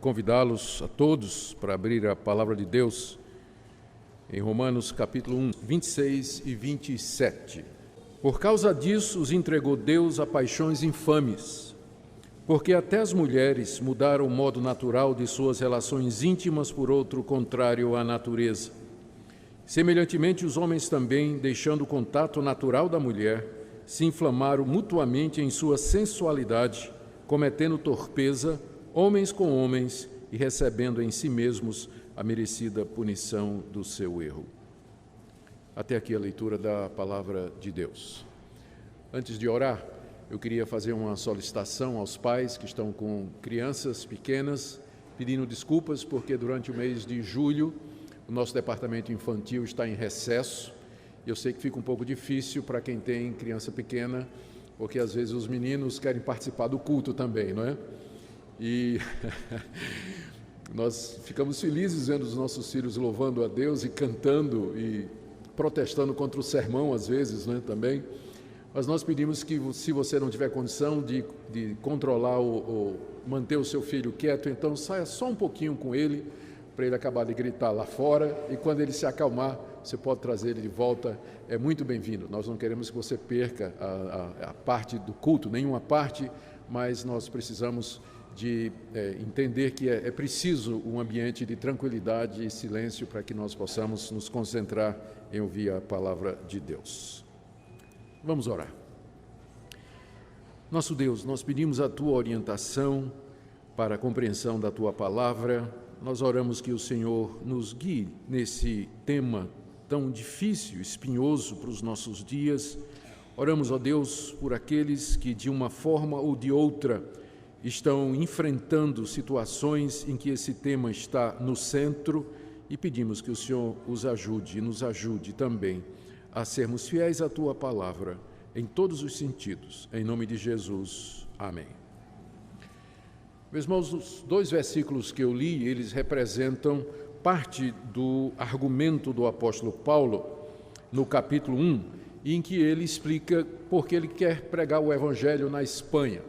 convidá-los a todos para abrir a palavra de Deus em Romanos capítulo 1, 26 e 27. Por causa disso os entregou Deus a paixões infames, porque até as mulheres mudaram o modo natural de suas relações íntimas por outro contrário à natureza. Semelhantemente, os homens também, deixando o contato natural da mulher, se inflamaram mutuamente em sua sensualidade, cometendo torpeza, homens com homens, e recebendo em si mesmos a merecida punição do seu erro. Até aqui a leitura da palavra de Deus. Antes de orar, eu queria fazer uma solicitação aos pais que estão com crianças pequenas, pedindo desculpas porque durante o mês de julho o nosso departamento infantil está em recesso. Eu sei que fica um pouco difícil para quem tem criança pequena, porque às vezes os meninos querem participar do culto também, não é? E nós ficamos felizes vendo os nossos filhos louvando a Deus e cantando e protestando contra o sermão às vezes, né, também. Mas nós pedimos que, se você não tiver condição de controlar ou manter o seu filho quieto, então saia só um pouquinho com ele, para ele acabar de gritar lá fora, e quando ele se acalmar, você pode trazer ele de volta, é muito bem-vindo. Nós não queremos que você perca a parte do culto, nenhuma parte, mas nós precisamos de entender que é preciso um ambiente de tranquilidade e silêncio para que nós possamos nos concentrar em ouvir a palavra de Deus. Vamos orar. Nosso Deus, nós pedimos a Tua orientação para a compreensão da Tua palavra. Nós oramos que o Senhor nos guie nesse tema tão difícil, espinhoso para os nossos dias. Oramos, ó Deus, por aqueles que de uma forma ou de outra estão enfrentando situações em que esse tema está no centro e pedimos que o Senhor os ajude e nos ajude também a sermos fiéis à Tua palavra em todos os sentidos. Em nome de Jesus. Amém. Meus irmãos, os dois versículos que eu li, eles representam parte do argumento do apóstolo Paulo no capítulo 1, em que ele explica por que ele quer pregar o evangelho na Espanha.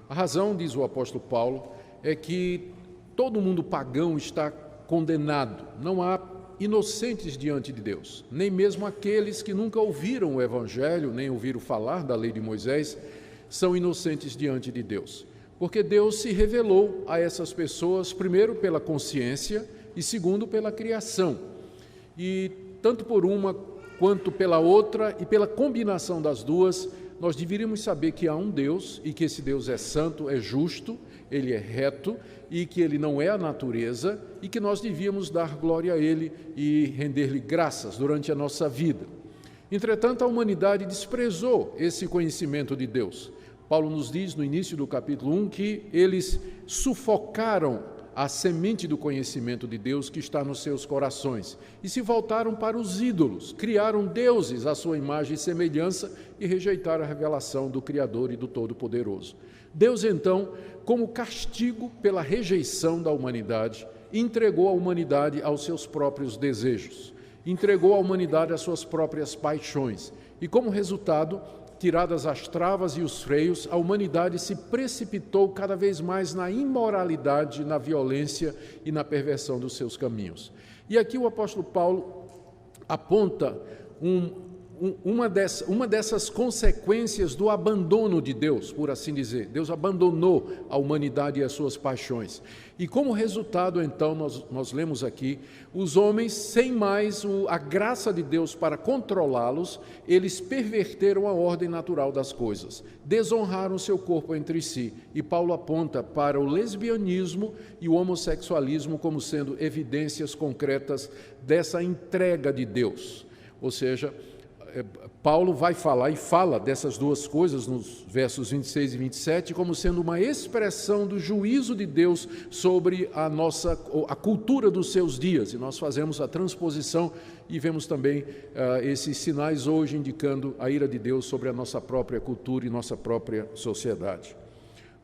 A razão, diz o apóstolo Paulo, é que todo mundo pagão está condenado. Não há inocentes diante de Deus, nem mesmo aqueles que nunca ouviram o evangelho, nem ouviram falar da lei de Moisés, são inocentes diante de Deus. Porque Deus se revelou a essas pessoas, primeiro pela consciência e segundo pela criação. E tanto por uma quanto pela outra e pela combinação das duas, nós deveríamos saber que há um Deus e que esse Deus é santo, é justo, ele é reto e que ele não é a natureza e que nós devíamos dar glória a ele e render-lhe graças durante a nossa vida. Entretanto, a humanidade desprezou esse conhecimento de Deus. Paulo nos diz no início do capítulo 1 que eles sufocaram a semente do conhecimento de Deus que está nos seus corações e se voltaram para os ídolos, criaram deuses à sua imagem e semelhança e rejeitaram a revelação do Criador e do Todo-Poderoso. Deus, então, como castigo pela rejeição da humanidade, entregou a humanidade aos seus próprios desejos, entregou a humanidade às suas próprias paixões e, como resultado, tiradas as travas e os freios, a humanidade se precipitou cada vez mais na imoralidade, na violência e na perversão dos seus caminhos. E aqui o apóstolo Paulo aponta uma dessas consequências do abandono de Deus, por assim dizer. Deus abandonou a humanidade e as suas paixões. E como resultado, então, nós lemos aqui, os homens, sem mais a graça de Deus para controlá-los, eles perverteram a ordem natural das coisas, desonraram seu corpo entre si. E Paulo aponta para o lesbianismo e o homossexualismo como sendo evidências concretas dessa entrega de Deus. Ou seja, Paulo vai falar e fala dessas duas coisas nos versos 26 e 27 como sendo uma expressão do juízo de Deus sobre a cultura dos seus dias. E nós fazemos a transposição e vemos também esses sinais hoje indicando a ira de Deus sobre a nossa própria cultura e nossa própria sociedade.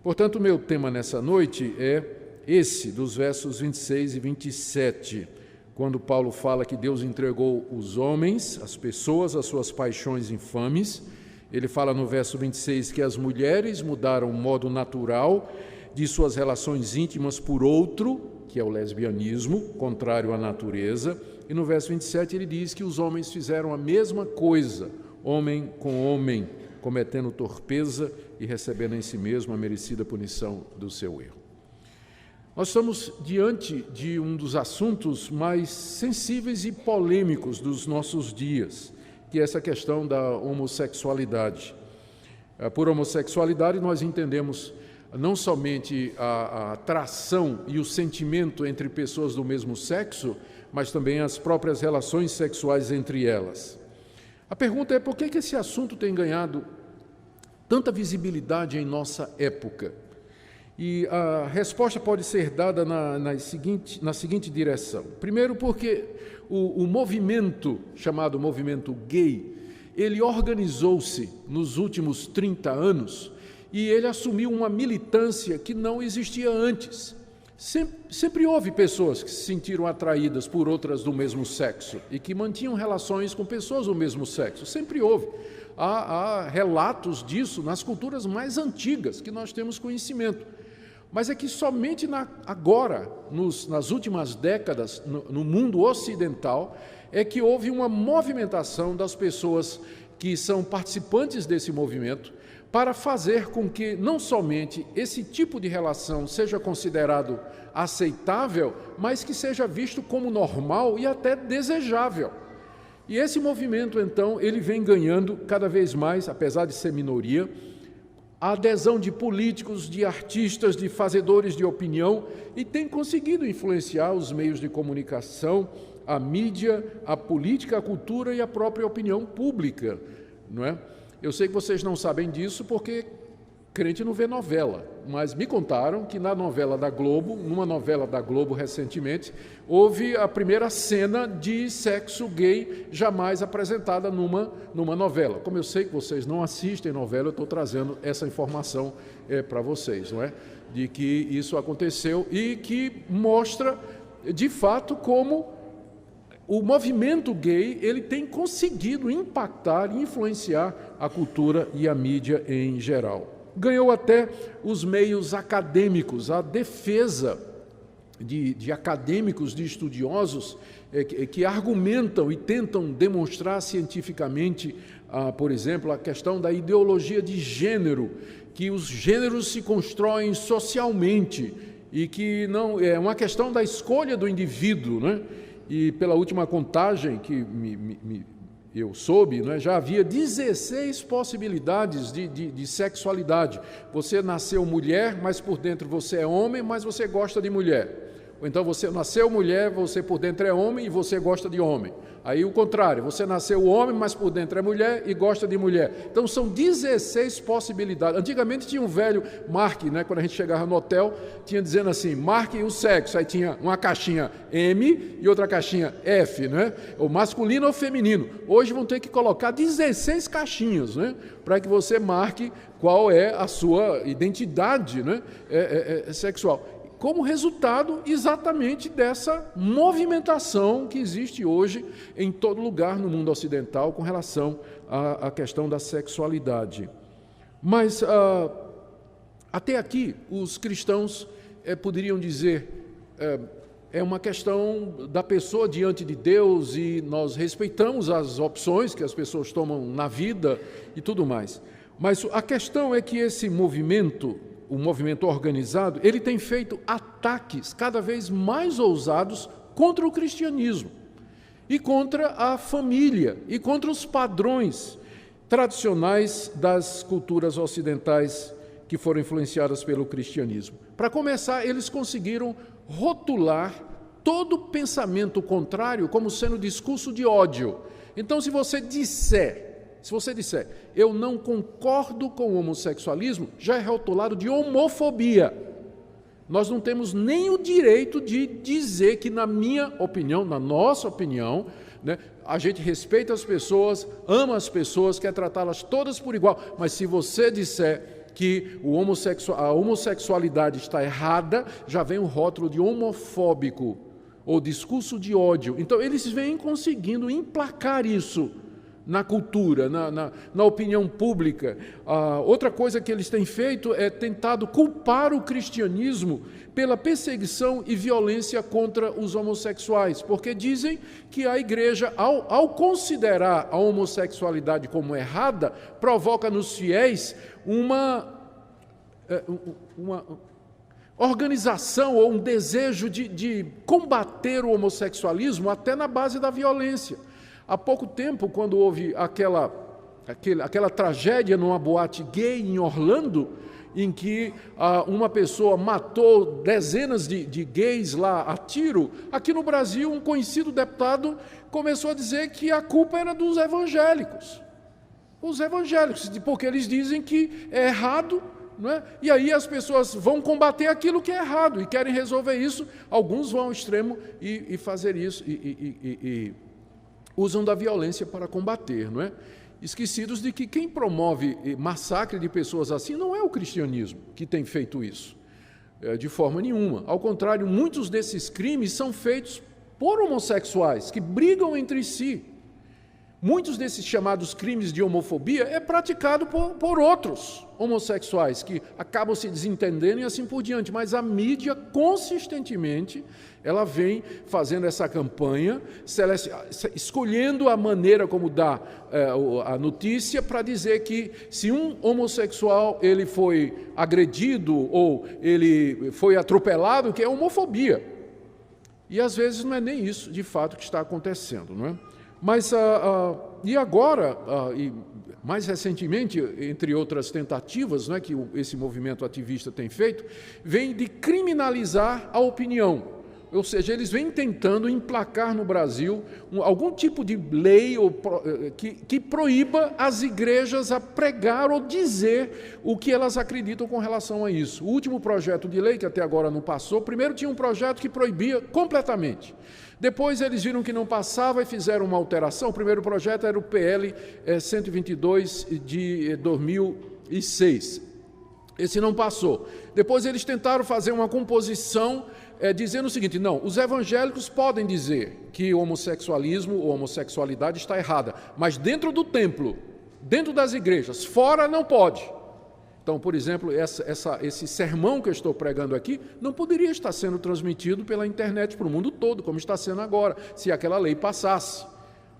Portanto, o meu tema nessa noite é esse, dos versos 26 e 27. Quando Paulo fala que Deus entregou os homens, as pessoas, às suas paixões infames, ele fala no verso 26 que as mulheres mudaram o modo natural de suas relações íntimas por outro, que é o lesbianismo, contrário à natureza. E no verso 27 ele diz que os homens fizeram a mesma coisa, homem com homem, cometendo torpeza e recebendo em si mesmo a merecida punição do seu erro. Nós estamos diante de um dos assuntos mais sensíveis e polêmicos dos nossos dias, que é essa questão da homossexualidade. Por homossexualidade nós entendemos não somente a atração e o sentimento entre pessoas do mesmo sexo, mas também as próprias relações sexuais entre elas. A pergunta é por que esse assunto tem ganhado tanta visibilidade em nossa época? E a resposta pode ser dada na seguinte direção. Primeiro, porque o movimento, chamado movimento gay, ele organizou-se nos últimos 30 anos e ele assumiu uma militância que não existia antes. Sempre houve pessoas que se sentiram atraídas por outras do mesmo sexo e que mantinham relações com pessoas do mesmo sexo. Sempre houve. Há relatos disso nas culturas mais antigas que nós temos conhecimento. Mas é que somente agora, nas últimas décadas, no mundo ocidental, é que houve uma movimentação das pessoas que são participantes desse movimento para fazer com que não somente esse tipo de relação seja considerado aceitável, mas que seja visto como normal e até desejável. E esse movimento, então, ele vem ganhando cada vez mais, apesar de ser minoria, a adesão de políticos, de artistas, de fazedores de opinião e tem conseguido influenciar os meios de comunicação, a mídia, a política, a cultura e a própria opinião pública, não é? Eu sei que vocês não sabem disso porque crente não vê novela, mas me contaram que na novela da Globo, numa novela da Globo recentemente, houve a primeira cena de sexo gay jamais apresentada numa novela. Como eu sei que vocês não assistem novela, eu estou trazendo essa informação para vocês, não é? De que isso aconteceu e que mostra, de fato, como o movimento gay ele tem conseguido impactar e influenciar a cultura e a mídia em geral. Ganhou até os meios acadêmicos, a defesa de acadêmicos, de estudiosos, que argumentam e tentam demonstrar cientificamente, por exemplo, a questão da ideologia de gênero, que os gêneros se constroem socialmente e que não é uma questão da escolha do indivíduo, né? E pela última contagem que eu soube, né, já havia 16 possibilidades de sexualidade. Você nasceu mulher, mas por dentro você é homem, mas você gosta de mulher. Ou então você nasceu mulher, você por dentro é homem e você gosta de homem. Aí o contrário, você nasceu homem, mas por dentro é mulher e gosta de mulher. Então são 16 possibilidades. Antigamente tinha um velho marque, né, quando a gente chegava no hotel, tinha dizendo assim, marque o sexo. Aí tinha uma caixinha M e outra caixinha F, né? O masculino ou feminino. Hoje vão ter que colocar 16 caixinhas, né, para que você marque qual é a sua identidade, né, sexual. Como resultado exatamente dessa movimentação que existe hoje em todo lugar no mundo ocidental com relação à questão da sexualidade. Mas até aqui os cristãos poderiam dizer é uma questão da pessoa diante de Deus e nós respeitamos as opções que as pessoas tomam na vida e tudo mais. Mas a questão é que esse movimento, o movimento organizado, ele tem feito ataques cada vez mais ousados contra o cristianismo e contra a família e contra os padrões tradicionais das culturas ocidentais que foram influenciadas pelo cristianismo. Para começar, eles conseguiram rotular todo pensamento contrário como sendo discurso de ódio. Então, se você disser, eu não concordo com o homossexualismo, já é rotulado de homofobia. Nós não temos nem o direito de dizer que, na minha opinião, na nossa opinião, né, a gente respeita as pessoas, ama as pessoas, quer tratá-las todas por igual, mas se você disser que a homossexualidade está errada, já vem o rótulo de homofóbico ou discurso de ódio. Então, eles vêm conseguindo emplacar isso na cultura, na opinião pública. Outra coisa que eles têm feito é tentado culpar o cristianismo pela perseguição e violência contra os homossexuais, porque dizem que a igreja, ao considerar a homossexualidade como errada, provoca nos fiéis uma organização ou um desejo de combater o homossexualismo até na base da violência. Há pouco tempo, quando houve aquela tragédia numa boate gay em Orlando, em que uma pessoa matou dezenas de gays lá a tiro, aqui no Brasil um conhecido deputado começou a dizer que a culpa era dos evangélicos. Os evangélicos, porque eles dizem que é errado, não é? E aí as pessoas vão combater aquilo que é errado e querem resolver isso. Alguns vão ao extremo e fazer isso e usam da violência para combater, não é? Esquecidos de que quem promove massacre de pessoas assim não é o cristianismo que tem feito isso, de forma nenhuma. Ao contrário, muitos desses crimes são feitos por homossexuais que brigam entre si. Muitos desses chamados crimes de homofobia é praticado por outros homossexuais que acabam se desentendendo e assim por diante. Mas a mídia, consistentemente, ela vem fazendo essa campanha, escolhendo a maneira como dá a notícia para dizer que se um homossexual ele foi agredido ou ele foi atropelado, que é homofobia. E às vezes não é nem isso de fato que está acontecendo, não é? Mas, e agora, e mais recentemente, entre outras tentativas, né, que esse movimento ativista tem feito, vem de criminalizar a opinião. Ou seja, eles vêm tentando emplacar no Brasil algum tipo de lei que proíba as igrejas a pregar ou dizer o que elas acreditam com relação a isso. O último projeto de lei, que até agora não passou, primeiro tinha um projeto que proibia completamente. Depois eles viram que não passava e fizeram uma alteração. O primeiro projeto era o PL 122 de 2006. Esse não passou. Depois eles tentaram fazer uma composição dizendo o seguinte: não, os evangélicos podem dizer que o homossexualismo ou homossexualidade está errada, mas dentro do templo, dentro das igrejas, fora não pode. Então, por exemplo, esse sermão que eu estou pregando aqui não poderia estar sendo transmitido pela internet para o mundo todo, como está sendo agora, se aquela lei passasse.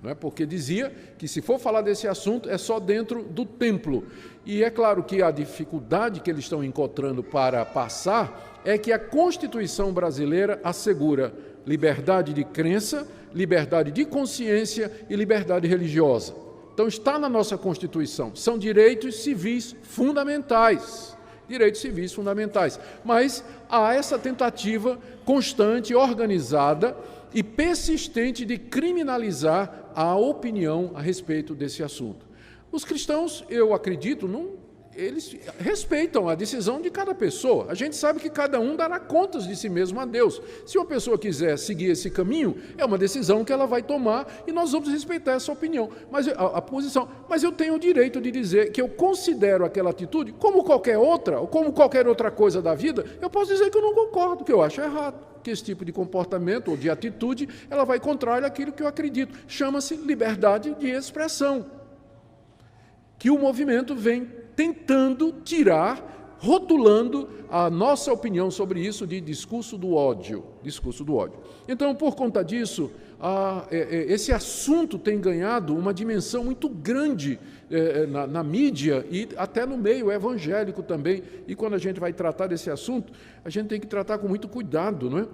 Não é? Porque dizia que se for falar desse assunto é só dentro do templo. E é claro que a dificuldade que eles estão encontrando para passar é que a Constituição brasileira assegura liberdade de crença, liberdade de consciência e liberdade religiosa. Então está na nossa Constituição, são direitos civis fundamentais. Direitos civis fundamentais. Mas há essa tentativa constante, organizada e persistente de criminalizar a opinião a respeito desse assunto. Os cristãos, eu acredito, eles respeitam a decisão de cada pessoa. A gente sabe que cada um dará contas de si mesmo a Deus. Se uma pessoa quiser seguir esse caminho, é uma decisão que ela vai tomar e nós vamos respeitar essa opinião, a posição. Mas eu tenho o direito de dizer que eu considero aquela atitude como qualquer outra, ou como qualquer outra coisa da vida. Eu posso dizer que eu não concordo, que eu acho errado, que esse tipo de comportamento ou de atitude, ela vai contrário àquilo que eu acredito. Chama-se liberdade de expressão, que o movimento vem tentando tirar, rotulando a nossa opinião sobre isso de discurso do ódio. Discurso do ódio. Então, por conta disso, esse assunto tem ganhado uma dimensão muito grande na mídia e até no meio evangélico também. E quando a gente vai tratar desse assunto, a gente tem que tratar com muito cuidado, não é?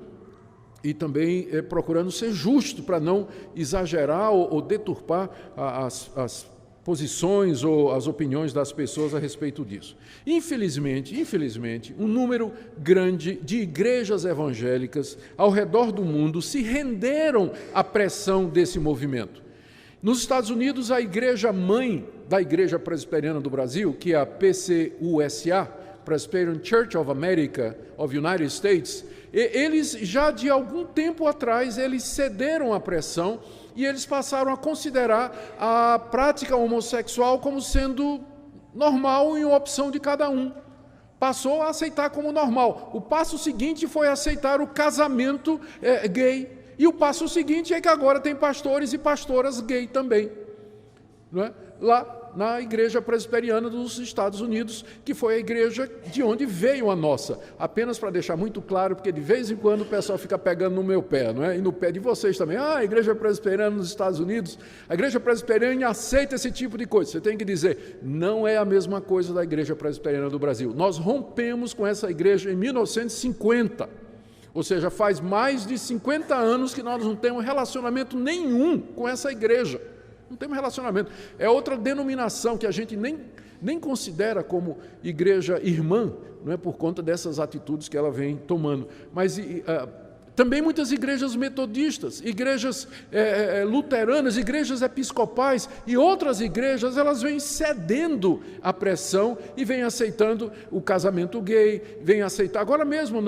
E também procurando ser justo para não exagerar ou deturpar as posições ou as opiniões das pessoas a respeito disso. Infelizmente, um número grande de igrejas evangélicas ao redor do mundo se renderam à pressão desse movimento. Nos Estados Unidos, a igreja mãe da Igreja Presbiteriana do Brasil, que é a PCUSA, Presbyterian Church of America, of United States, eles já de algum tempo atrás, eles cederam à pressão e eles passaram a considerar a prática homossexual como sendo normal e uma opção de cada um. Passou a aceitar como normal. O passo seguinte foi aceitar o casamento gay. E o passo seguinte é que agora tem pastores e pastoras gay também. não é? Lá na Igreja Presbiteriana dos Estados Unidos, que foi a igreja de onde veio a nossa. Apenas para deixar muito claro, porque de vez em quando o pessoal fica pegando no meu pé, não é? E no pé de vocês também. A Igreja Presbiteriana nos Estados Unidos, a Igreja Presbiteriana aceita esse tipo de coisa. Você tem que dizer, não é a mesma coisa da Igreja Presbiteriana do Brasil. Nós rompemos com essa igreja em 1950. Ou seja, faz mais de 50 anos que nós não temos relacionamento nenhum com essa igreja. Não temos relacionamento. É outra denominação que a gente nem considera como igreja irmã, não é, por conta dessas atitudes que ela vem tomando. Mas também muitas igrejas metodistas, igrejas luteranas, igrejas episcopais e outras igrejas, elas vêm cedendo à pressão e vêm aceitando o casamento gay, vêm aceitar. Agora mesmo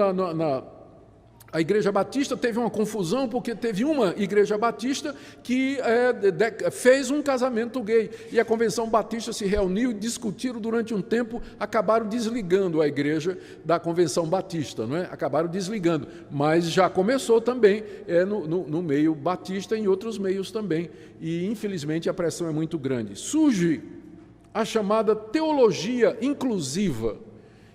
a Igreja Batista teve uma confusão, porque teve uma Igreja Batista que fez um casamento gay, e a Convenção Batista se reuniu e discutiram durante um tempo, acabaram desligando a igreja da Convenção Batista, não é? Acabaram desligando, mas já começou também no meio batista e em outros meios também, e infelizmente a pressão é muito grande. Surge a chamada teologia inclusiva,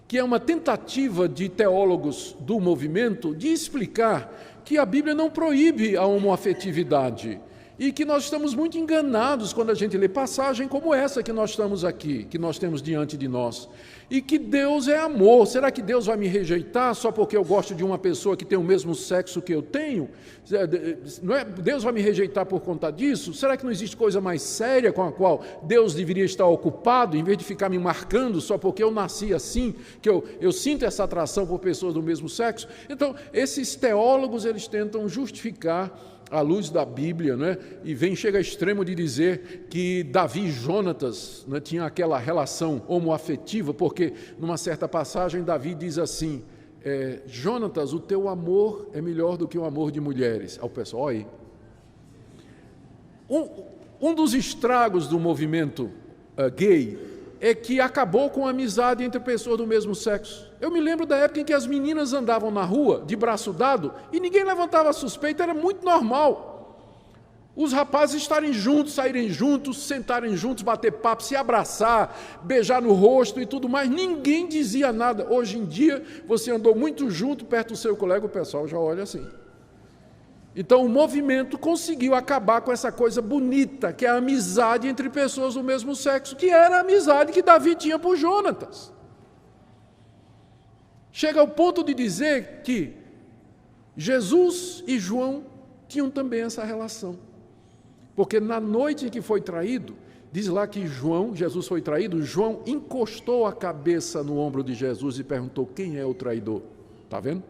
que é uma tentativa de teólogos do movimento de explicar que a Bíblia não proíbe a homoafetividade e que nós estamos muito enganados quando a gente lê passagem como essa que nós estamos aqui, que nós temos diante de nós, e que Deus é amor. Será que Deus vai me rejeitar só porque eu gosto de uma pessoa que tem o mesmo sexo que eu tenho? Não é? Deus vai me rejeitar por conta disso? Será que não existe coisa mais séria com a qual Deus deveria estar ocupado, em vez de ficar me marcando só porque eu nasci assim, que eu sinto essa atração por pessoas do mesmo sexo? Então, esses teólogos, eles tentam justificar à luz da Bíblia, né? E chega ao extremo de dizer que Davi e Jonatas, né, tinham aquela relação homoafetiva, porque numa certa passagem Davi diz assim, Jonatas, o teu amor é melhor do que o amor de mulheres. Ao pessoal, olha aí. Um dos estragos do movimento gay é que acabou com a amizade entre pessoas do mesmo sexo. Eu me lembro da época em que as meninas andavam na rua, de braço dado, e ninguém levantava suspeita, era muito normal. Os rapazes estarem juntos, saírem juntos, sentarem juntos, bater papo, se abraçar, beijar no rosto e tudo mais, ninguém dizia nada. Hoje em dia, você andou muito junto, perto do seu colega, o pessoal já olha assim. Então, o movimento conseguiu acabar com essa coisa bonita, que é a amizade entre pessoas do mesmo sexo, que era a amizade que Davi tinha por Jonatas. Chega ao ponto de dizer que Jesus e João tinham também essa relação. Porque na noite em que foi traído, diz lá que Jesus foi traído, João encostou a cabeça no ombro de Jesus e perguntou, quem é o traidor? Está vendo?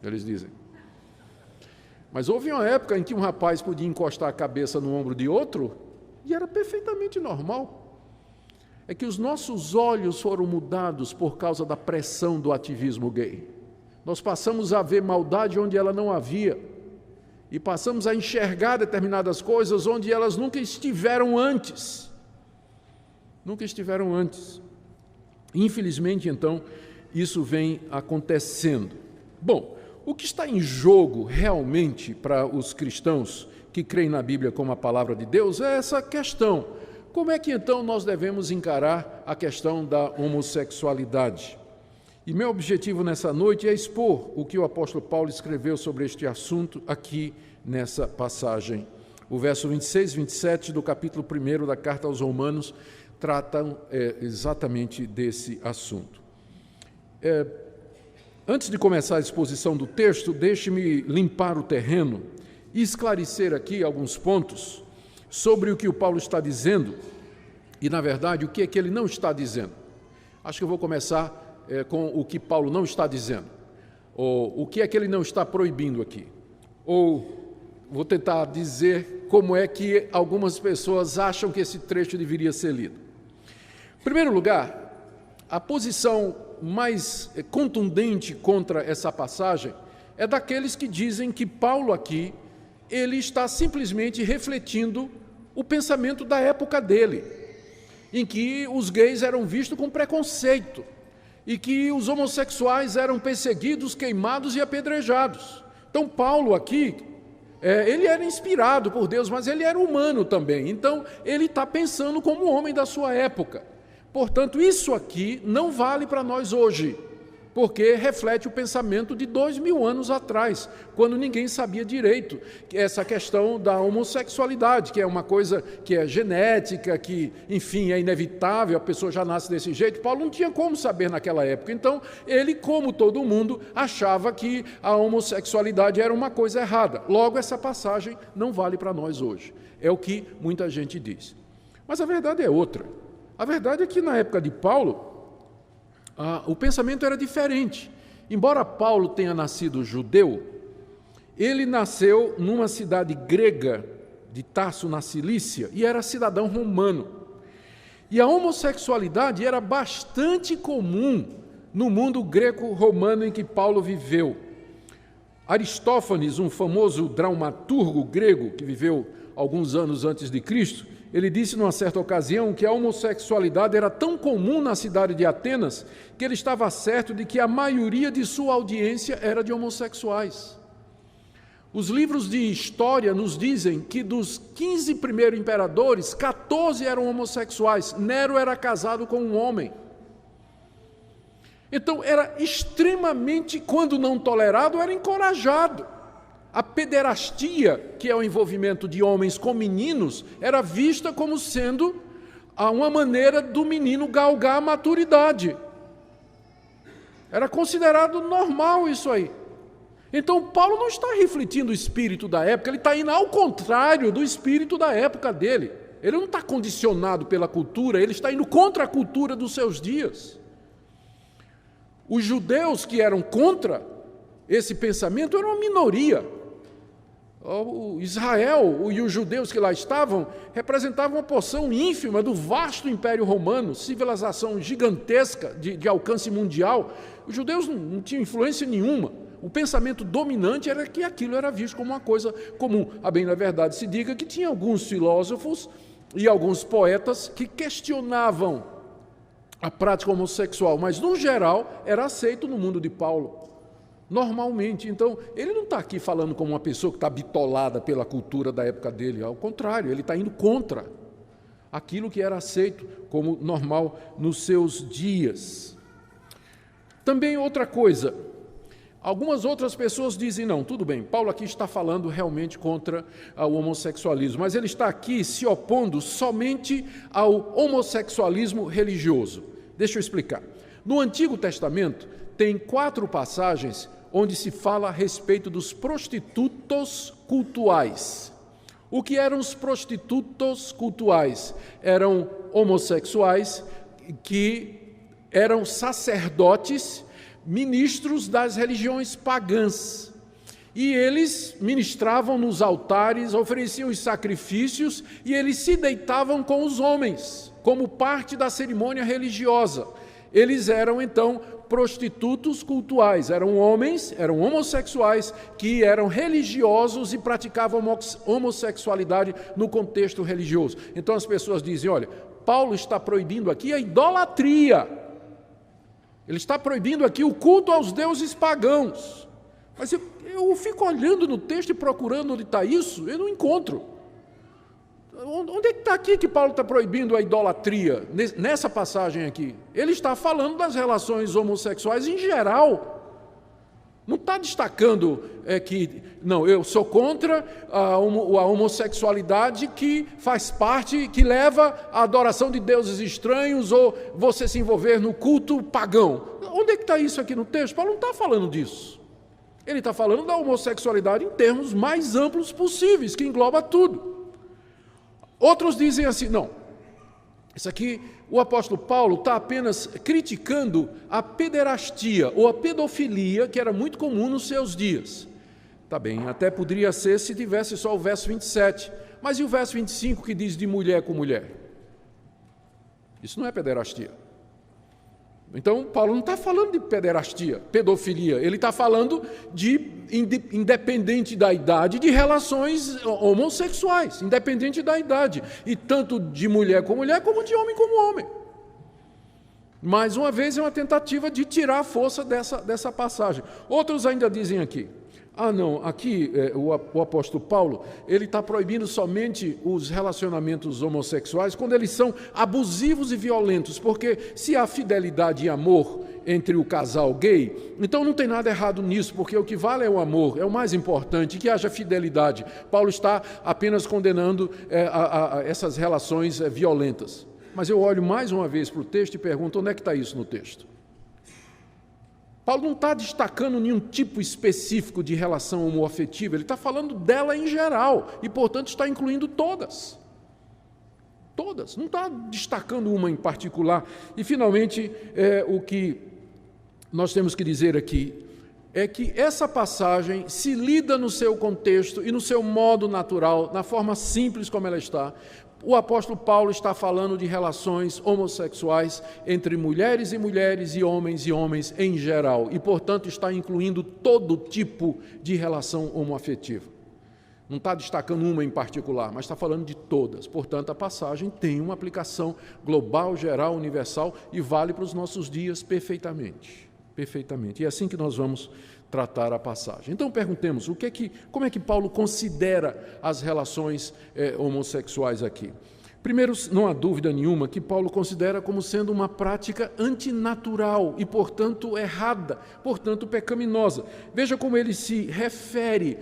Eles dizem. Mas houve uma época em que um rapaz podia encostar a cabeça no ombro de outro e era perfeitamente normal. É que os nossos olhos foram mudados por causa da pressão do ativismo gay. Nós passamos a ver maldade onde ela não havia e passamos a enxergar determinadas coisas onde elas nunca estiveram antes. Nunca estiveram antes. Infelizmente, então, isso vem acontecendo. Bom, o que está em jogo realmente para os cristãos que creem na Bíblia como a palavra de Deus é essa questão. Como é que então nós devemos encarar a questão da homossexualidade? E meu objetivo nessa noite é expor o que o apóstolo Paulo escreveu sobre este assunto aqui nessa passagem. O verso 26 e 27 do capítulo 1 da carta aos Romanos tratam exatamente desse assunto. Antes de começar a exposição do texto, deixe-me limpar o terreno e esclarecer aqui alguns pontos sobre o que o Paulo está dizendo e, na verdade, o que é que ele não está dizendo. Acho que eu vou começar com o que Paulo não está dizendo, ou o que é que ele não está proibindo aqui, ou vou tentar dizer como é que algumas pessoas acham que esse trecho deveria ser lido. Em primeiro lugar, a posição mais contundente contra essa passagem é daqueles que dizem que Paulo aqui, ele está simplesmente refletindo o pensamento da época dele, em que os gays eram vistos com preconceito e que os homossexuais eram perseguidos, queimados e apedrejados. Então Paulo aqui Ele era inspirado por Deus, mas ele era humano também. Então, ele está pensando como homem da sua época. Portanto, isso aqui não vale para nós hoje, porque reflete o pensamento de 2000 anos atrás, quando ninguém sabia direito essa questão da homossexualidade, que é uma coisa que é genética, que, enfim, é inevitável, a pessoa já nasce desse jeito. Paulo não tinha como saber naquela época. Então, ele, como todo mundo, achava que a homossexualidade era uma coisa errada. Logo, essa passagem não vale para nós hoje. É o que muita gente diz. Mas a verdade é outra. A verdade é que, na época de Paulo, o pensamento era diferente. Embora Paulo tenha nascido judeu, ele nasceu numa cidade grega de Tarso, na Cilícia, e era cidadão romano. E a homossexualidade era bastante comum no mundo greco-romano em que Paulo viveu. Aristófanes, um famoso dramaturgo grego que viveu alguns anos antes de Cristo, ele disse numa certa ocasião que a homossexualidade era tão comum na cidade de Atenas que ele estava certo de que a maioria de sua audiência era de homossexuais. Os livros de história nos dizem que dos 15 primeiros imperadores, 14 eram homossexuais. Nero era casado com um homem. Então, era extremamente, quando não tolerado, era encorajado. A pederastia, que é o envolvimento de homens com meninos, era vista como sendo uma maneira do menino galgar a maturidade. Era considerado normal isso aí. Então, Paulo não está refletindo o espírito da época, ele está indo ao contrário do espírito da época dele. Ele não está condicionado pela cultura, ele está indo contra a cultura dos seus dias. Os judeus que eram contra esse pensamento eram uma minoria. O Israel e os judeus que lá estavam representavam uma porção ínfima do vasto Império Romano, civilização gigantesca de alcance mundial. Os judeus não tinham influência nenhuma. O pensamento dominante era que aquilo era visto como uma coisa comum. A bem da verdade se diga que tinha alguns filósofos e alguns poetas que questionavam a prática homossexual, mas, no geral, era aceito no mundo de Paulo. Normalmente. Então, ele não está aqui falando como uma pessoa que está bitolada pela cultura da época dele. Ao contrário, ele está indo contra aquilo que era aceito como normal nos seus dias. Também outra coisa, algumas outras pessoas dizem, não, tudo bem, Paulo aqui está falando realmente contra o homossexualismo, mas ele está aqui se opondo somente ao homossexualismo religioso. Deixa eu explicar. No Antigo Testamento, tem 4 passagens onde se fala a respeito dos prostitutos cultuais. O que eram os prostitutos cultuais? Eram homossexuais que eram sacerdotes, ministros das religiões pagãs. E eles ministravam nos altares, ofereciam os sacrifícios e eles se deitavam com os homens, como parte da cerimônia religiosa. Eles eram, então, prostitutos cultuais, eram homens, eram homossexuais que eram religiosos e praticavam homossexualidade no contexto religioso. Então as pessoas dizem, olha, Paulo está proibindo aqui a idolatria, ele está proibindo aqui o culto aos deuses pagãos. Mas eu fico olhando no texto e procurando onde está isso, eu não encontro. Onde é que está aqui que Paulo está proibindo a idolatria, nessa passagem aqui? Ele está falando das relações homossexuais em geral. Não está destacando que, não, eu sou contra a homossexualidade que faz parte, que leva à adoração de deuses estranhos ou você se envolver no culto pagão. Onde é que está isso aqui no texto? Paulo não está falando disso. Ele está falando da homossexualidade em termos mais amplos possíveis, que engloba tudo. Outros dizem assim, não, isso aqui o apóstolo Paulo está apenas criticando a pederastia ou a pedofilia, que era muito comum nos seus dias. Tá bem, até poderia ser se tivesse só o verso 27, mas e o verso 25 que diz de mulher com mulher? Isso não é pederastia. Então, Paulo não está falando de pederastia, pedofilia, ele está falando de, independente da idade, de relações homossexuais, independente da idade, e tanto de mulher, como de homem como homem. Mais uma vez, é uma tentativa de tirar a força dessa passagem. Outros ainda dizem aqui, Não, aqui o apóstolo Paulo, ele está proibindo somente os relacionamentos homossexuais quando eles são abusivos e violentos, porque se há fidelidade e amor entre o casal gay, então não tem nada errado nisso, porque o que vale é o amor, é o mais importante, que haja fidelidade. Paulo está apenas condenando essas relações violentas. Mas eu olho mais uma vez para o texto e pergunto, onde é que está isso no texto? Paulo não está destacando nenhum tipo específico de relação homoafetiva, ele está falando dela em geral e, portanto, está incluindo todas. Todas, não está destacando uma em particular. E, finalmente, o que nós temos que dizer aqui é que essa passagem se lida no seu contexto e no seu modo natural, na forma simples como ela está. O apóstolo Paulo está falando de relações homossexuais entre mulheres e homens em geral, e, portanto, está incluindo todo tipo de relação homoafetiva. Não está destacando uma em particular, mas está falando de todas. Portanto, a passagem tem uma aplicação global, geral, universal e vale para os nossos dias perfeitamente. Perfeitamente. E é assim que nós vamos tratar a passagem. Então, perguntemos, como é que Paulo considera as relações homossexuais aqui? Primeiro, não há dúvida nenhuma que Paulo considera como sendo uma prática antinatural e, portanto, errada, portanto, pecaminosa. Veja como ele se refere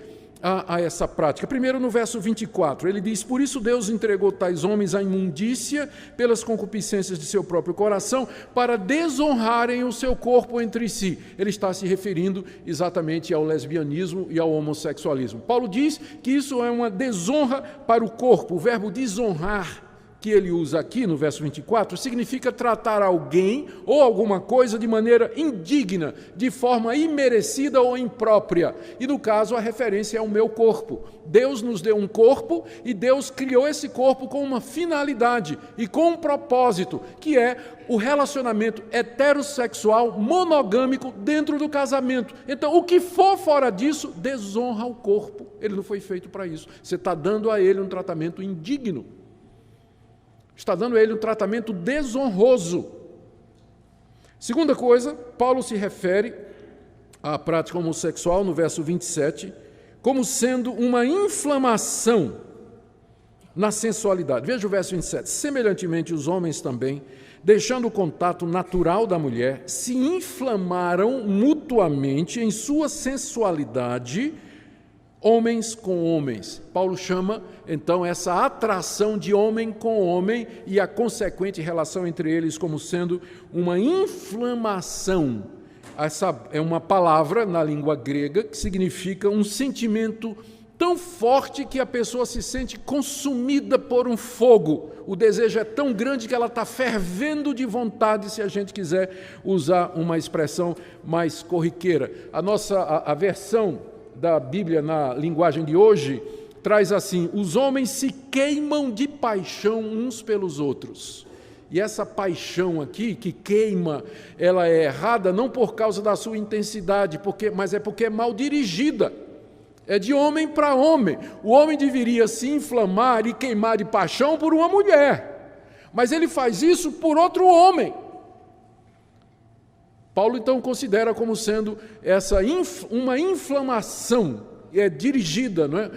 a essa prática. Primeiro, no verso 24, ele diz: por isso Deus entregou tais homens à imundícia pelas concupiscências de seu próprio coração, para desonrarem o seu corpo entre si. Ele está se referindo exatamente ao lesbianismo e ao homossexualismo. Paulo diz que isso é uma desonra para o corpo. O verbo desonrar, que ele usa aqui no verso 24, significa tratar alguém ou alguma coisa de maneira indigna, de forma imerecida ou imprópria. E no caso a referência é ao meu corpo. Deus nos deu um corpo e Deus criou esse corpo com uma finalidade e com um propósito, que é o relacionamento heterossexual monogâmico dentro do casamento. Então, o que for fora disso, desonra o corpo. Ele não foi feito para isso. Você está dando a ele um tratamento indigno. Está dando a ele um tratamento desonroso. Segunda coisa, Paulo se refere à prática homossexual, no verso 27, como sendo uma inflamação na sensualidade. Veja o verso 27. Semelhantemente, os homens também, deixando o contato natural da mulher, se inflamaram mutuamente em sua sensualidade, homens com homens. Paulo chama, então, essa atração de homem com homem e a consequente relação entre eles como sendo uma inflamação. Essa é uma palavra na língua grega que significa um sentimento tão forte que a pessoa se sente consumida por um fogo. O desejo é tão grande que ela está fervendo de vontade, se a gente quiser usar uma expressão mais corriqueira. A versão da Bíblia na linguagem de hoje traz assim: os homens se queimam de paixão uns pelos outros. E essa paixão aqui, que queima, ela é errada não por causa da sua intensidade, mas é porque é mal dirigida. É de homem para homem. O homem deveria se inflamar e queimar de paixão por uma mulher, mas ele faz isso por outro homem. Paulo, então, considera como sendo uma inflamação, dirigida, não é,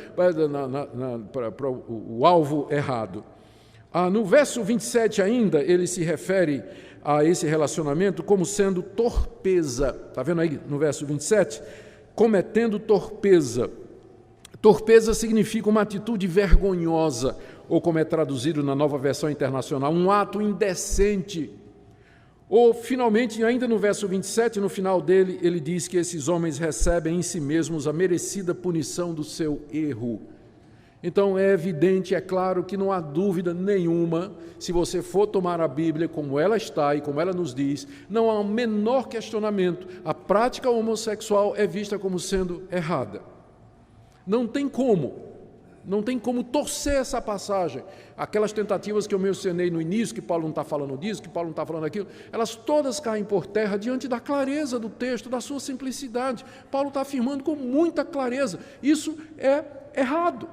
para o alvo errado. No verso 27 ainda, ele se refere a esse relacionamento como sendo torpeza. Está vendo aí no verso 27? Cometendo torpeza. Torpeza significa uma atitude vergonhosa, ou como é traduzido na Nova Versão Internacional, um ato indecente. Ou, finalmente, ainda no verso 27, no final dele, ele diz que esses homens recebem em si mesmos a merecida punição do seu erro. Então, é evidente, é claro que não há dúvida nenhuma, se você for tomar a Bíblia como ela está e como ela nos diz, não há o menor questionamento. A prática homossexual é vista como sendo errada. Não tem como torcer essa passagem. Aquelas tentativas que eu mencionei no início, que Paulo não está falando disso, que Paulo não está falando aquilo, elas todas caem por terra diante da clareza do texto, da sua simplicidade. Paulo está afirmando com muita clareza: isso é errado.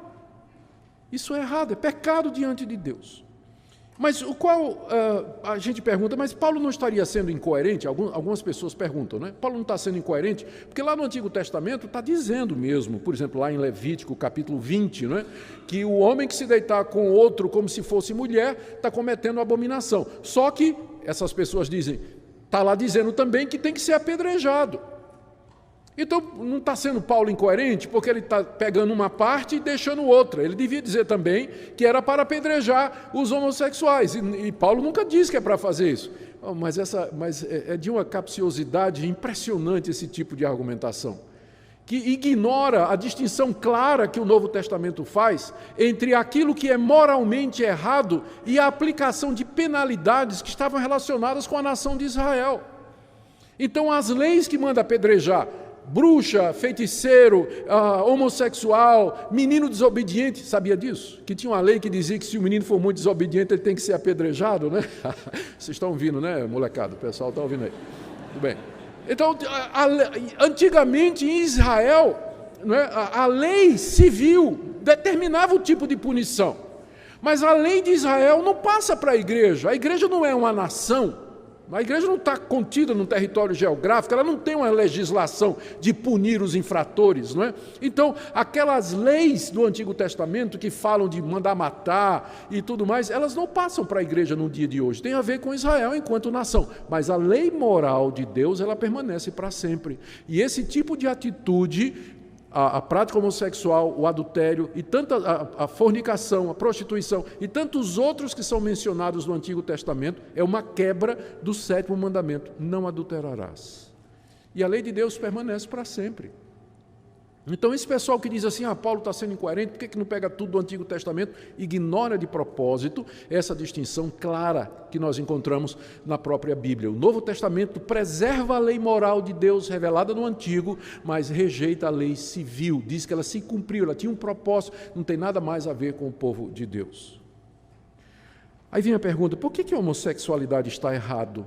Isso é errado, é pecado diante de Deus. Mas a gente pergunta, mas Paulo não estaria sendo incoerente? Algumas pessoas perguntam, né? Paulo não está sendo incoerente? Porque lá no Antigo Testamento está dizendo mesmo, por exemplo, lá em Levítico, capítulo 20, né, que o homem que se deitar com outro como se fosse mulher está cometendo abominação. Só que essas pessoas dizem, está lá dizendo também que tem que ser apedrejado. Então, não está sendo Paulo incoerente, porque ele está pegando uma parte e deixando outra. Ele devia dizer também que era para apedrejar os homossexuais, e Paulo nunca disse que é para fazer isso. Mas é de uma capciosidade impressionante esse tipo de argumentação, que ignora a distinção clara que o Novo Testamento faz entre aquilo que é moralmente errado e a aplicação de penalidades que estavam relacionadas com a nação de Israel. Então, as leis que manda apedrejar bruxa, feiticeiro, homossexual, menino desobediente, sabia disso? Que tinha uma lei que dizia que se o menino for muito desobediente, ele tem que ser apedrejado, né? Vocês estão ouvindo, né, molecada? O pessoal está ouvindo aí. Tudo bem. Então, antigamente em Israel, né, a lei civil determinava o tipo de punição. Mas a lei de Israel não passa para a igreja. A igreja não é uma nação. A igreja não está contida num território geográfico, ela não tem uma legislação de punir os infratores, não é? Então, aquelas leis do Antigo Testamento que falam de mandar matar e tudo mais, elas não passam para a igreja no dia de hoje. Tem a ver com Israel enquanto nação. Mas a lei moral de Deus, ela permanece para sempre. E esse tipo de atitude, a prática homossexual, o adultério, e a fornicação, a prostituição e tantos outros que são mencionados no Antigo Testamento, é uma quebra do 7º mandamento, não adulterarás. E a lei de Deus permanece para sempre. Então, esse pessoal que diz assim, Paulo está sendo incoerente, por que não pega tudo do Antigo Testamento? Ignora de propósito essa distinção clara que nós encontramos na própria Bíblia. O Novo Testamento preserva a lei moral de Deus revelada no Antigo, mas rejeita a lei civil, diz que ela se cumpriu, ela tinha um propósito, não tem nada mais a ver com o povo de Deus. Aí vem a pergunta, por que a homossexualidade está errado?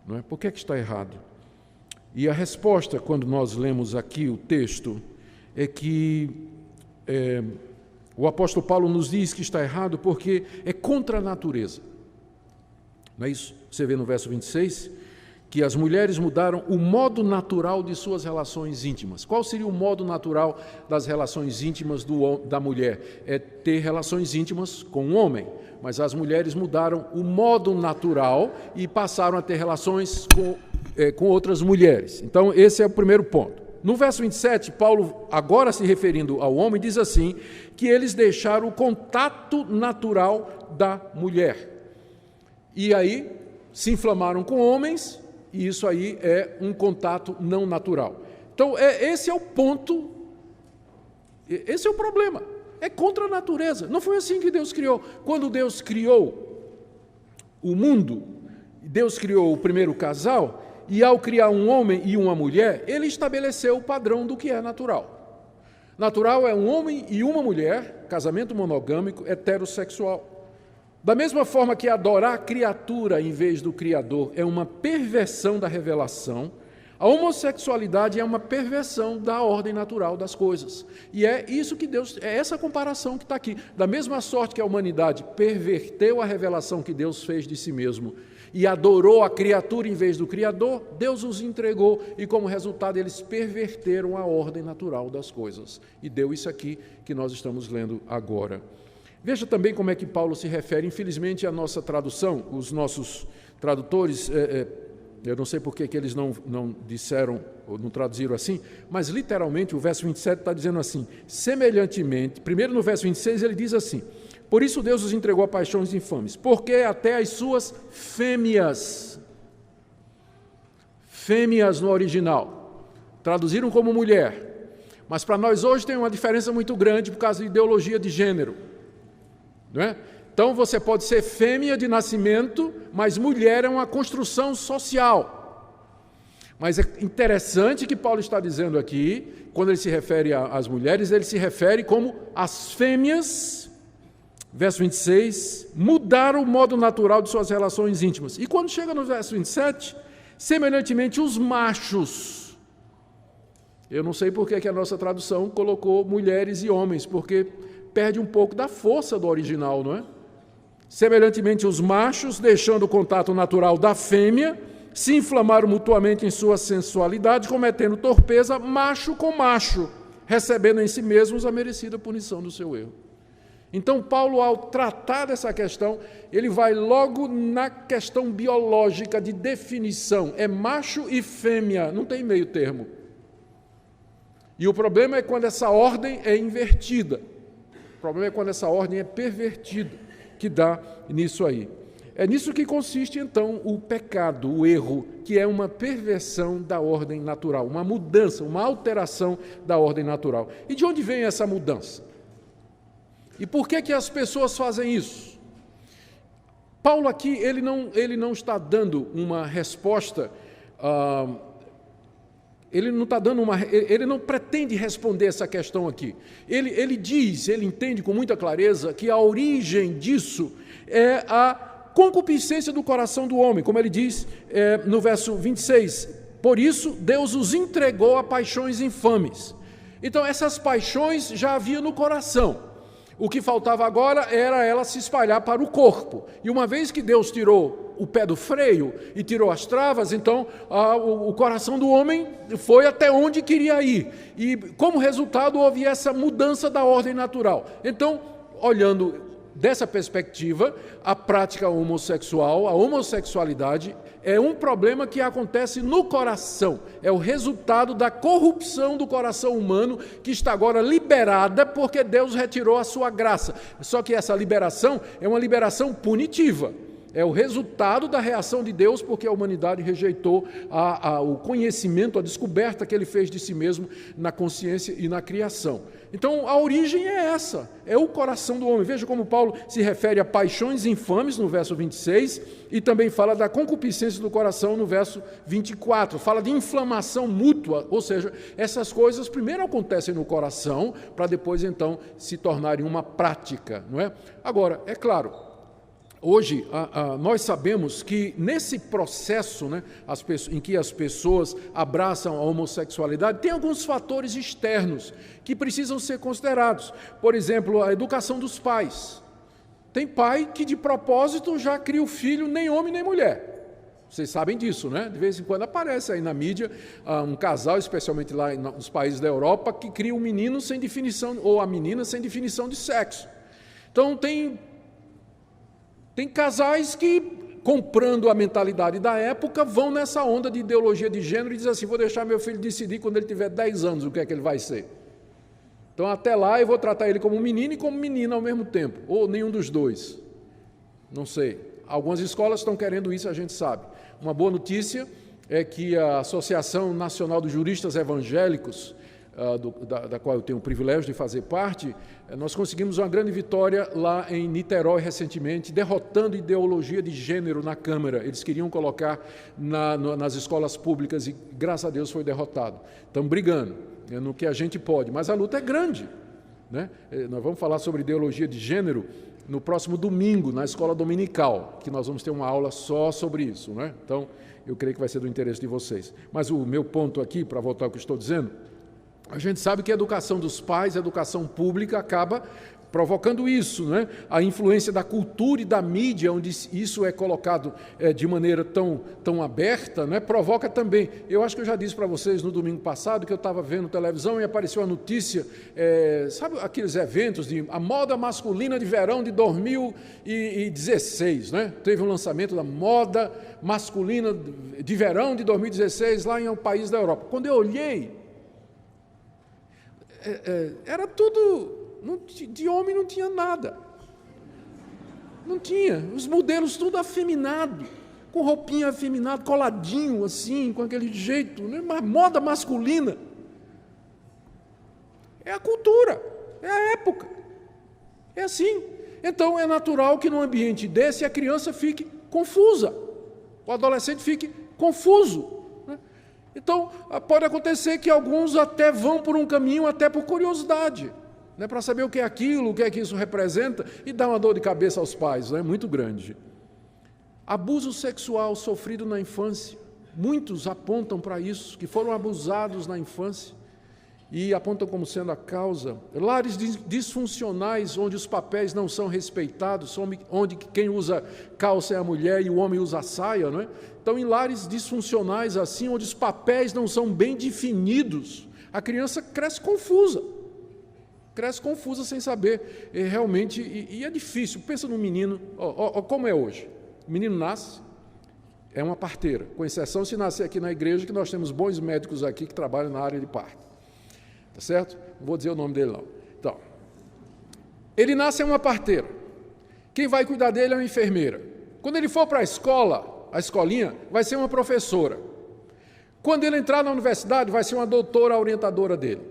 Não é? Por que está errado? E a resposta, quando nós lemos aqui o texto, é que o apóstolo Paulo nos diz que está errado porque é contra a natureza. Não é isso? Você vê no verso 26 que as mulheres mudaram o modo natural de suas relações íntimas. Qual seria o modo natural das relações íntimas da mulher? É ter relações íntimas com um homem. Mas as mulheres mudaram o modo natural e passaram a ter relações com outras mulheres. Então, esse é o primeiro ponto. No verso 27, Paulo, agora se referindo ao homem, diz assim, que eles deixaram o contato natural da mulher. E aí, se inflamaram com homens, e isso aí é um contato não natural. Então, esse é o ponto, esse é o problema. É contra a natureza. Não foi assim que Deus criou. Quando Deus criou o mundo, Deus criou o primeiro casal, e ao criar um homem e uma mulher, ele estabeleceu o padrão do que é natural. Natural é um homem e uma mulher, casamento monogâmico, heterossexual. Da mesma forma que adorar a criatura em vez do Criador é uma perversão da revelação, a homossexualidade é uma perversão da ordem natural das coisas. E é isso que Deus, é essa comparação que está aqui. Da mesma sorte que a humanidade perverteu a revelação que Deus fez de si mesmo e adorou a criatura em vez do Criador, Deus os entregou e, como resultado, eles perverteram a ordem natural das coisas. E deu isso aqui que nós estamos lendo agora. Veja também como é que Paulo se refere, infelizmente, à nossa tradução, os nossos tradutores... eu não sei por que eles não disseram, ou não traduziram assim, mas literalmente o verso 27 está dizendo assim, semelhantemente, primeiro no verso 26 ele diz assim, por isso Deus os entregou a paixões infames, porque até as suas fêmeas no original, traduziram como mulher, mas para nós hoje tem uma diferença muito grande por causa da ideologia de gênero, não é? Então, você pode ser fêmea de nascimento, mas mulher é uma construção social. Mas é interessante que Paulo está dizendo aqui, quando ele se refere às mulheres, ele se refere como as fêmeas, verso 26, mudaram o modo natural de suas relações íntimas. E quando chega no verso 27, semelhantemente os machos. Eu não sei por que a nossa tradução colocou mulheres e homens, porque perde um pouco da força do original, não é? Semelhantemente, os machos, deixando o contato natural da fêmea, se inflamaram mutuamente em sua sensualidade, cometendo torpeza macho com macho, recebendo em si mesmos a merecida punição do seu erro. Então, Paulo, ao tratar dessa questão, ele vai logo na questão biológica de definição. É macho e fêmea, não tem meio termo. E o problema é quando essa ordem é invertida. O problema é quando essa ordem é pervertida, que dá nisso aí. É nisso que consiste, então, o pecado, o erro, que é uma perversão da ordem natural, uma mudança, uma alteração da ordem natural. E de onde vem essa mudança? E por que as pessoas fazem isso? Paulo aqui, ele não está dando uma resposta, ele não pretende responder essa questão aqui. Ele entende com muita clareza que a origem disso é a concupiscência do coração do homem, como ele diz no verso 26. Por isso, Deus os entregou a paixões infames. Então, essas paixões já havia no coração. O que faltava agora era ela se espalhar para o corpo. E uma vez que Deus tirou o pé do freio e tirou as travas, então o coração do homem foi até onde queria ir. E como resultado houve essa mudança da ordem natural. Então, olhando dessa perspectiva, a prática homossexual, a homossexualidade, é um problema que acontece no coração. É o resultado da corrupção do coração humano, que está agora liberada porque Deus retirou a sua graça. Só que essa liberação é uma liberação punitiva. É o resultado da reação de Deus, porque a humanidade rejeitou o conhecimento, a descoberta que ele fez de si mesmo na consciência e na criação. Então, a origem é essa, é o coração do homem. Veja como Paulo se refere a paixões infames, no verso 26, e também fala da concupiscência do coração, no verso 24. Fala de inflamação mútua, ou seja, essas coisas primeiro acontecem no coração, para depois, então, se tornarem uma prática, não é? Agora, é claro, hoje, nós sabemos que nesse processo, né, em que as pessoas abraçam a homossexualidade, tem alguns fatores externos que precisam ser considerados. Por exemplo, a educação dos pais. Tem pai que de propósito já cria o filho nem homem nem mulher. Vocês sabem disso, né? De vez em quando aparece aí na mídia um casal, especialmente lá nos países da Europa, que cria um menino sem definição, ou a menina sem definição de sexo. Então, tem casais que, comprando a mentalidade da época, vão nessa onda de ideologia de gênero e dizem assim, vou deixar meu filho decidir quando ele tiver 10 anos o que é que ele vai ser. Então, até lá, eu vou tratar ele como menino e como menina ao mesmo tempo, ou nenhum dos dois. Não sei. Algumas escolas estão querendo isso, a gente sabe. Uma boa notícia é que a Associação Nacional dos Juristas Evangélicos, da qual eu tenho o privilégio de fazer parte, nós conseguimos uma grande vitória lá em Niterói recentemente, derrotando ideologia de gênero na Câmara. Eles queriam colocar nas escolas públicas e, graças a Deus, foi derrotado. Estamos brigando no que a gente pode, mas a luta é grande, né? Nós vamos falar sobre ideologia de gênero no próximo domingo, na escola dominical, que nós vamos ter uma aula só sobre isso, né? Então, eu creio que vai ser do interesse de vocês. Mas o meu ponto aqui, para voltar ao que estou dizendo, a gente sabe que a educação dos pais, a educação pública, acaba provocando isso, né? A influência da cultura e da mídia, onde isso é colocado de maneira tão aberta, né? Provoca também. Eu acho que eu já disse para vocês no domingo passado que eu estava vendo televisão e apareceu a notícia, sabe aqueles eventos de a moda masculina de verão de 2016, né? Teve um lançamento da moda masculina de verão de 2016 lá em um país da Europa. Quando eu olhei, era tudo, de homem não tinha nada, não tinha, os modelos tudo afeminado, com roupinha afeminada, coladinho assim, com aquele jeito, né? Uma moda masculina. É a cultura, é a época, é assim. Então é natural que num ambiente desse a criança fique confusa, o adolescente fique confuso. Então, pode acontecer que alguns até vão por um caminho, até por curiosidade, né, para saber o que é aquilo, o que é que isso representa, e dá uma dor de cabeça aos pais, né, muito grande. Abuso sexual sofrido na infância, muitos apontam para isso, que foram abusados na infância, e apontam como sendo a causa. Lares disfuncionais, onde os papéis não são respeitados, onde quem usa calça é a mulher e o homem usa a saia, não é? Então, em lares disfuncionais assim, onde os papéis não são bem definidos, a criança cresce confusa sem saber realmente, e é difícil. Pensa no menino, como é hoje. O menino nasce, é uma parteira, com exceção se nascer aqui na igreja, que nós temos bons médicos aqui que trabalham na área de parto. Tá certo? Não vou dizer o nome dele, não. Então, ele nasce é uma parteira. Quem vai cuidar dele é uma enfermeira. Quando ele for para a escola, a escolinha, vai ser uma professora. Quando ele entrar na universidade, vai ser uma doutora orientadora dele.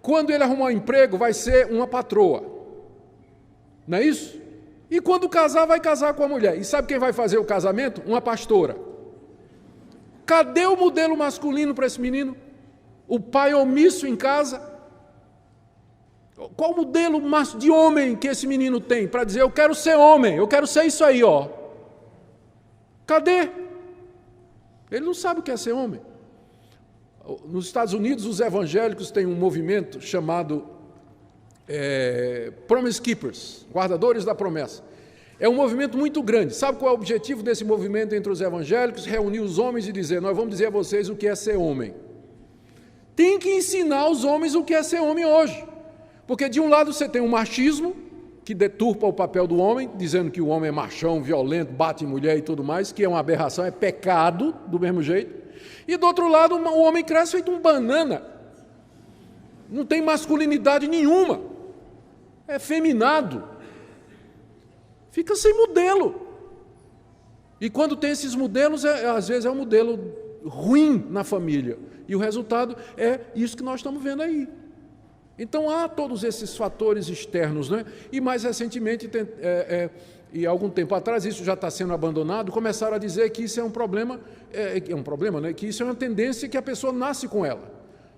Quando ele arrumar um emprego, vai ser uma patroa. Não é isso? E quando casar, vai casar com a mulher. E sabe quem vai fazer o casamento? Uma pastora. Cadê o modelo masculino para esse menino? O pai omisso em casa? Qual o modelo de homem que esse menino tem para dizer, eu quero ser homem, eu quero ser isso aí, ó? Cadê? Ele não sabe o que é ser homem. Nos Estados Unidos, os evangélicos têm um movimento chamado Promise Keepers, guardadores da promessa. É um movimento muito grande. Sabe qual é o objetivo desse movimento entre os evangélicos? Reunir os homens e dizer, nós vamos dizer a vocês o que é ser homem. Tem que ensinar os homens o que é ser homem hoje. Porque de um lado você tem o machismo, que deturpa o papel do homem, dizendo que o homem é machão, violento, bate em mulher e tudo mais, que é uma aberração, é pecado do mesmo jeito. E do outro lado o homem cresce feito um banana. Não tem masculinidade nenhuma. É feminado. Fica sem modelo. E quando tem esses modelos, às vezes é um modelo ruim na família. E o resultado é isso que nós estamos vendo aí. Então, há todos esses fatores externos, né? E mais recentemente, e algum tempo atrás, isso já está sendo abandonado, começaram a dizer que isso é um problema, né? Que isso é uma tendência que a pessoa nasce com ela.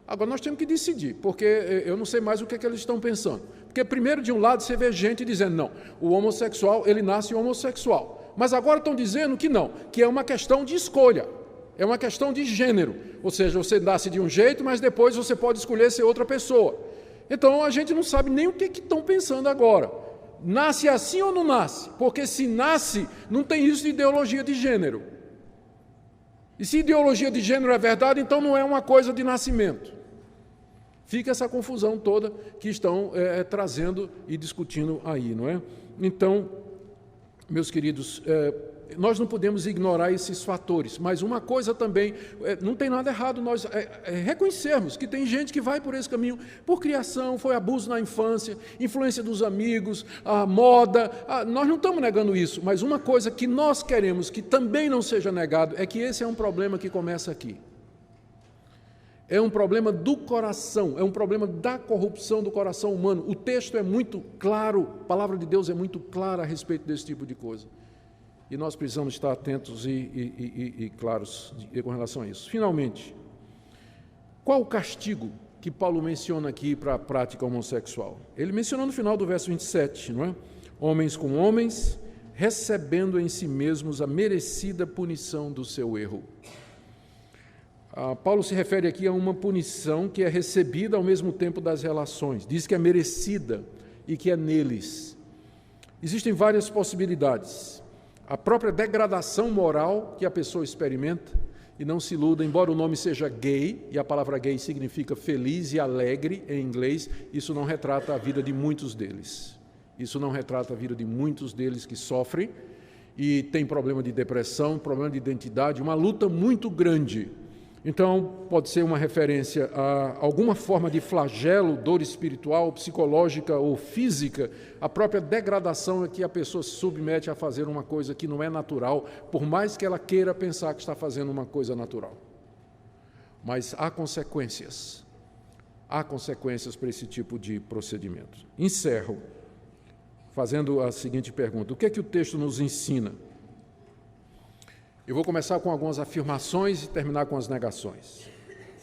Agora, nós temos que decidir, porque eu não sei mais o que eles estão pensando. Porque, primeiro, de um lado, você vê gente dizendo, não, o homossexual, ele nasce homossexual. Mas agora estão dizendo que não, que é uma questão de escolha. É uma questão de gênero, ou seja, você nasce de um jeito, mas depois você pode escolher ser outra pessoa. Então, a gente não sabe nem o que estão pensando agora. Nasce assim ou não nasce? Porque se nasce, não tem isso de ideologia de gênero. E se ideologia de gênero é verdade, então não é uma coisa de nascimento. Fica essa confusão toda que estão trazendo e discutindo aí, não é? Então, meus queridos, nós não podemos ignorar esses fatores, mas uma coisa também, não tem nada errado nós reconhecermos que tem gente que vai por esse caminho, por criação, foi abuso na infância, influência dos amigos, a moda, nós não estamos negando isso, mas uma coisa que nós queremos que também não seja negado é que esse é um problema que começa aqui. É um problema do coração, é um problema da corrupção do coração humano. O texto é muito claro, a palavra de Deus é muito clara a respeito desse tipo de coisa. E nós precisamos estar atentos e claros com relação a isso. Finalmente, qual o castigo que Paulo menciona aqui para a prática homossexual? Ele mencionou no final do verso 27, não é? Homens com homens, recebendo em si mesmos a merecida punição do seu erro. Paulo se refere aqui a uma punição que é recebida ao mesmo tempo das relações. Diz que é merecida e que é neles. Existem várias possibilidades. A própria degradação moral que a pessoa experimenta, e não se iluda, embora o nome seja gay, e a palavra gay significa feliz e alegre em inglês, isso não retrata a vida de muitos deles. Isso não retrata a vida de muitos deles que sofrem e têm problema de depressão, problema de identidade, uma luta muito grande. Então, pode ser uma referência a alguma forma de flagelo, dor espiritual, psicológica ou física, a própria degradação é que a pessoa se submete a fazer uma coisa que não é natural, por mais que ela queira pensar que está fazendo uma coisa natural. Mas há consequências para esse tipo de procedimento. Encerro fazendo a seguinte pergunta: o que é que o texto nos ensina? Eu vou começar com algumas afirmações e terminar com as negações.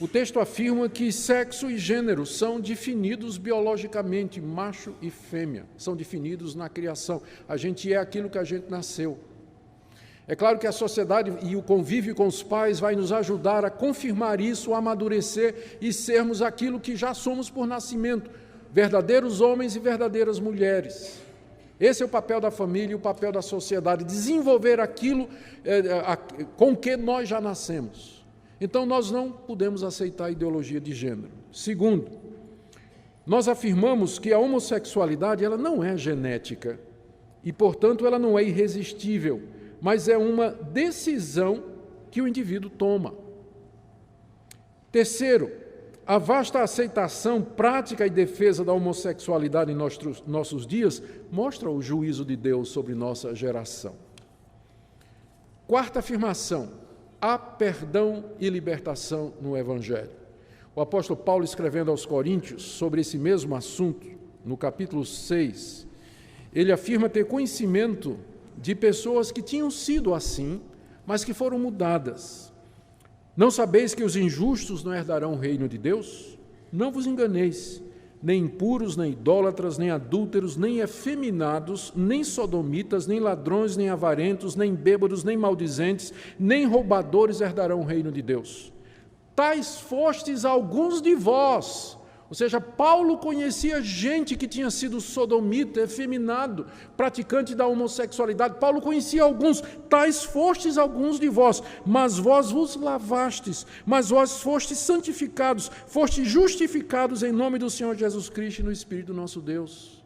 O texto afirma que sexo e gênero são definidos biologicamente, macho e fêmea, são definidos na criação. A gente é aquilo que a gente nasceu. É claro que a sociedade e o convívio com os pais vai nos ajudar a confirmar isso, a amadurecer e sermos aquilo que já somos por nascimento, verdadeiros homens e verdadeiras mulheres. Esse é o papel da família e o papel da sociedade, desenvolver aquilo com que nós já nascemos. Então, nós não podemos aceitar a ideologia de gênero. Segundo, nós afirmamos que a homossexualidade ela não é genética e, portanto, ela não é irresistível, mas é uma decisão que o indivíduo toma. Terceiro, a vasta aceitação, prática e defesa da homossexualidade em nossos dias mostra o juízo de Deus sobre nossa geração. Quarta afirmação, há perdão e libertação no Evangelho. O apóstolo Paulo, escrevendo aos Coríntios sobre esse mesmo assunto, no capítulo 6, ele afirma ter conhecimento de pessoas que tinham sido assim, mas que foram mudadas. Não sabeis que os injustos não herdarão o reino de Deus? Não vos enganeis, nem impuros, nem idólatras, nem adúlteros, nem efeminados, nem sodomitas, nem ladrões, nem avarentos, nem bêbados, nem maldizentes, nem roubadores herdarão o reino de Deus. Tais fostes alguns de vós. Ou seja, Paulo conhecia gente que tinha sido sodomita, efeminado, praticante da homossexualidade. Paulo conhecia alguns, tais fostes alguns de vós, mas vós vos lavastes, mas vós fostes santificados, fostes justificados em nome do Senhor Jesus Cristo e no Espírito do nosso Deus.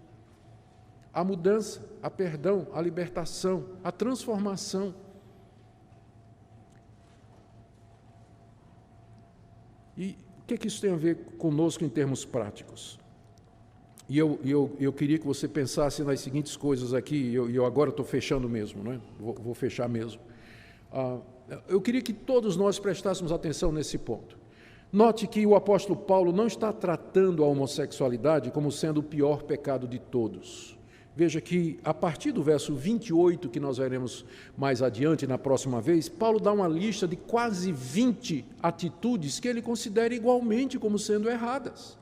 A mudança, a perdão, a libertação, a transformação. E o que isso tem a ver conosco em termos práticos? E eu queria que você pensasse nas seguintes coisas aqui, e eu agora estou fechando mesmo, né? Vou fechar mesmo. Eu queria que todos nós prestássemos atenção nesse ponto. Note que o apóstolo Paulo não está tratando a homossexualidade como sendo o pior pecado de todos. Veja que, a partir do verso 28, que nós veremos mais adiante, na próxima vez, Paulo dá uma lista de quase 20 atitudes que ele considera igualmente como sendo erradas.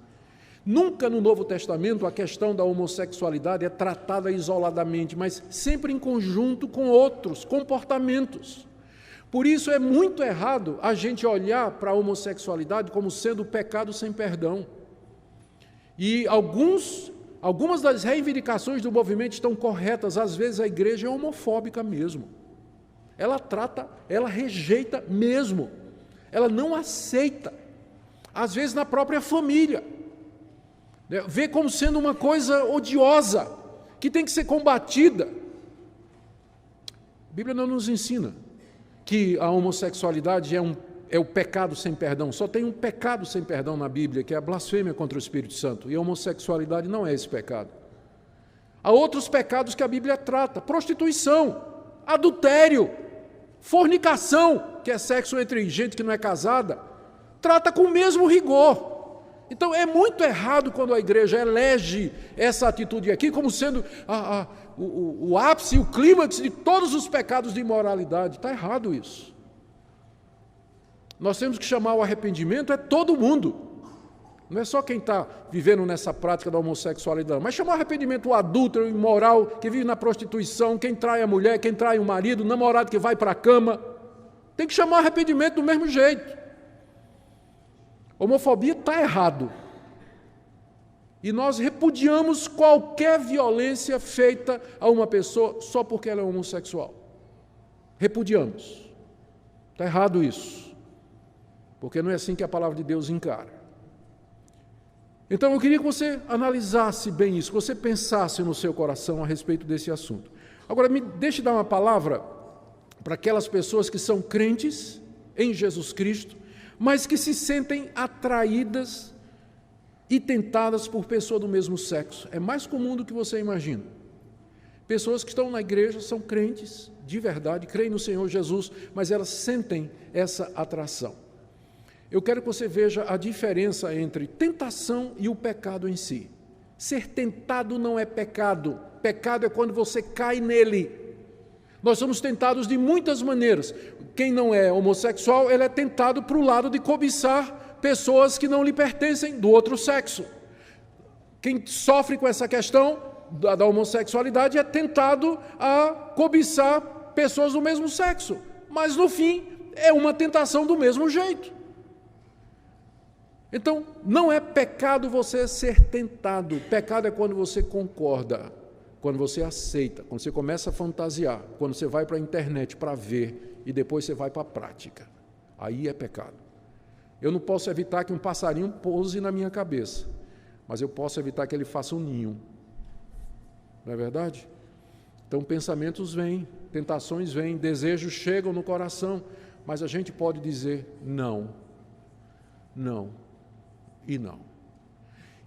Nunca no Novo Testamento a questão da homossexualidade é tratada isoladamente, mas sempre em conjunto com outros comportamentos. Por isso é muito errado a gente olhar para a homossexualidade como sendo pecado sem perdão. E algumas das reivindicações do movimento estão corretas, às vezes a igreja é homofóbica mesmo. Ela rejeita mesmo, ela não aceita, às vezes na própria família, vê como sendo uma coisa odiosa, que tem que ser combatida. A Bíblia não nos ensina que a homossexualidade é o pecado sem perdão. Só tem um pecado sem perdão na Bíblia, que é a blasfêmia contra o Espírito Santo. E a homossexualidade não é esse pecado. Há outros pecados que a Bíblia trata. Prostituição, adultério, fornicação, que é sexo entre gente que não é casada, trata com o mesmo rigor. Então é muito errado quando a igreja elege essa atitude aqui como sendo o ápice, o clímax de todos os pecados de imoralidade. Está errado isso. Nós temos que chamar o arrependimento todo mundo. Não é só quem está vivendo nessa prática da homossexualidade, mas chamar o arrependimento o adúltero, o imoral, que vive na prostituição, quem trai a mulher, quem trai o marido, o namorado que vai para a cama. Tem que chamar o arrependimento do mesmo jeito. Homofobia está errado. E nós repudiamos qualquer violência feita a uma pessoa só porque ela é homossexual. Repudiamos. Está errado isso. Porque não é assim que a palavra de Deus encara. Então eu queria que você analisasse bem isso, que você pensasse no seu coração a respeito desse assunto. Agora, me deixe dar uma palavra para aquelas pessoas que são crentes em Jesus Cristo, mas que se sentem atraídas e tentadas por pessoa do mesmo sexo. É mais comum do que você imagina. Pessoas que estão na igreja, são crentes, de verdade, creem no Senhor Jesus, mas elas sentem essa atração. Eu quero que você veja a diferença entre tentação e o pecado em si. Ser tentado não é pecado. Pecado é quando você cai nele. Nós somos tentados de muitas maneiras. Quem não é homossexual, ele é tentado para o lado de cobiçar pessoas que não lhe pertencem do outro sexo. Quem sofre com essa questão da homossexualidade é tentado a cobiçar pessoas do mesmo sexo, mas no fim é uma tentação do mesmo jeito. Então, não é pecado você ser tentado. Pecado é quando você concorda, quando você aceita, quando você começa a fantasiar, quando você vai para a internet para ver e depois você vai para a prática. Aí é pecado. Eu não posso evitar que um passarinho pouse na minha cabeça, mas eu posso evitar que ele faça um ninho. Não é verdade? Então, pensamentos vêm, tentações vêm, desejos chegam no coração, mas a gente pode dizer não, não e não.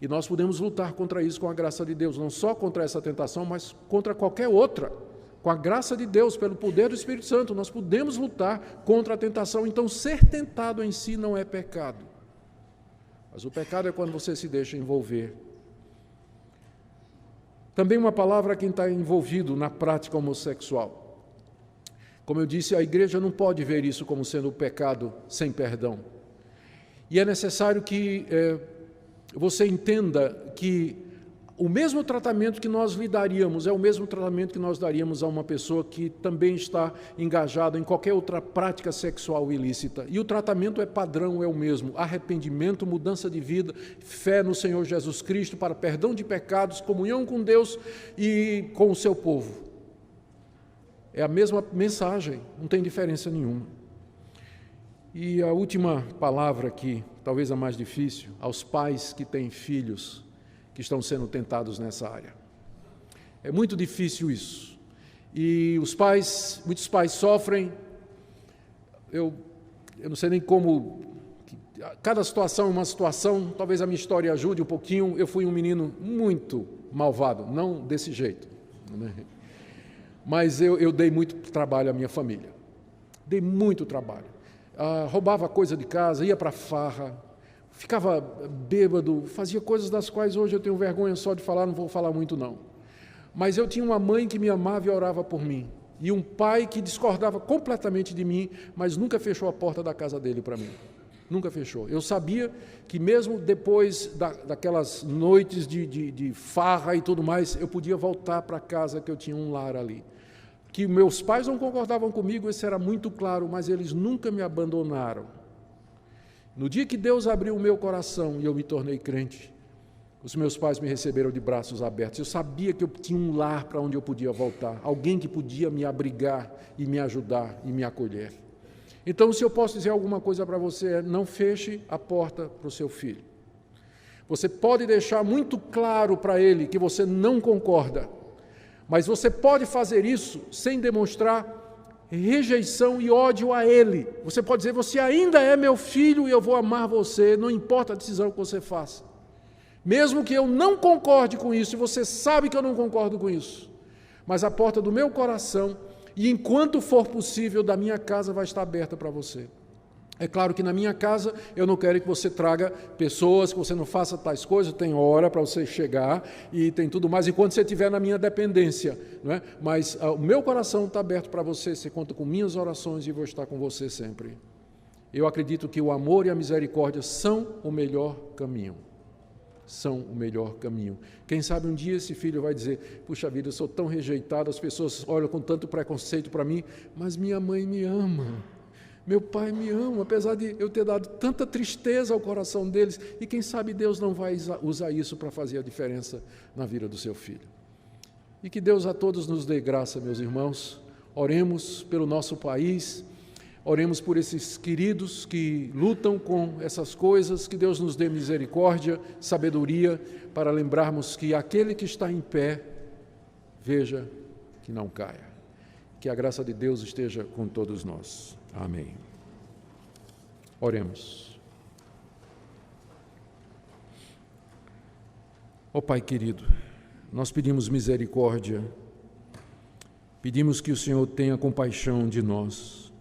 E nós podemos lutar contra isso com a graça de Deus, não só contra essa tentação, mas contra qualquer outra. Com a graça de Deus, pelo poder do Espírito Santo, nós podemos lutar contra a tentação. Então, ser tentado em si não é pecado. Mas o pecado é quando você se deixa envolver. Também uma palavra a quem está envolvido na prática homossexual. Como eu disse, a igreja não pode ver isso como sendo pecado sem perdão. E é necessário que você entenda que o mesmo tratamento que nós lhe daríamos é o mesmo tratamento que nós daríamos a uma pessoa que também está engajada em qualquer outra prática sexual ilícita. E o tratamento é padrão, é o mesmo: arrependimento, mudança de vida, fé no Senhor Jesus Cristo para perdão de pecados, comunhão com Deus e com o seu povo. É a mesma mensagem, não tem diferença nenhuma. E a última palavra aqui, talvez a mais difícil, aos pais que têm filhos que estão sendo tentados nessa área. É muito difícil isso. E muitos pais sofrem. Eu não sei nem como, cada situação é uma situação, talvez a minha história ajude um pouquinho. Eu fui um menino muito malvado, não desse jeito, né? Mas eu dei muito trabalho à minha família. Dei muito trabalho. Roubava coisa de casa, ia para farra, ficava bêbado, fazia coisas das quais hoje eu tenho vergonha só de falar, não vou falar muito não. Mas eu tinha uma mãe que me amava e orava por mim, e um pai que discordava completamente de mim, mas nunca fechou a porta da casa dele para mim. Nunca fechou. Eu sabia que mesmo depois daquelas noites de farra e tudo mais, eu podia voltar para casa, que eu tinha um lar ali. Que meus pais não concordavam comigo, isso era muito claro, mas eles nunca me abandonaram. No dia que Deus abriu o meu coração e eu me tornei crente, os meus pais me receberam de braços abertos. Eu sabia que eu tinha um lar para onde eu podia voltar, alguém que podia me abrigar e me ajudar e me acolher. Então, se eu posso dizer alguma coisa para você, não feche a porta para o seu filho. Você pode deixar muito claro para ele que você não concorda, mas você pode fazer isso sem demonstrar rejeição e ódio a ele. Você pode dizer: você ainda é meu filho e eu vou amar você, não importa a decisão que você faça. Mesmo que eu não concorde com isso, e você sabe que eu não concordo com isso, mas a porta do meu coração, e enquanto for possível, da minha casa vai estar aberta para você. É claro que na minha casa eu não quero que você traga pessoas, que você não faça tais coisas, tem hora para você chegar e tem tudo mais, enquanto você estiver na minha dependência, não é? Mas o meu coração está aberto para você, você conta com minhas orações e vou estar com você sempre. Eu acredito que o amor e a misericórdia são o melhor caminho. São o melhor caminho. Quem sabe um dia esse filho vai dizer: puxa vida, eu sou tão rejeitado, as pessoas olham com tanto preconceito para mim, mas minha mãe me ama. Meu pai me ama, apesar de eu ter dado tanta tristeza ao coração deles, e quem sabe Deus não vai usar isso para fazer a diferença na vida do seu filho. E que Deus a todos nos dê graça, meus irmãos. Oremos pelo nosso país, oremos por esses queridos que lutam com essas coisas, que Deus nos dê misericórdia, sabedoria, para lembrarmos que aquele que está em pé, veja que não caia. Que a graça de Deus esteja com todos nós. Amém. Oremos. Ó Pai querido, nós pedimos misericórdia, pedimos que o Senhor tenha compaixão de nós,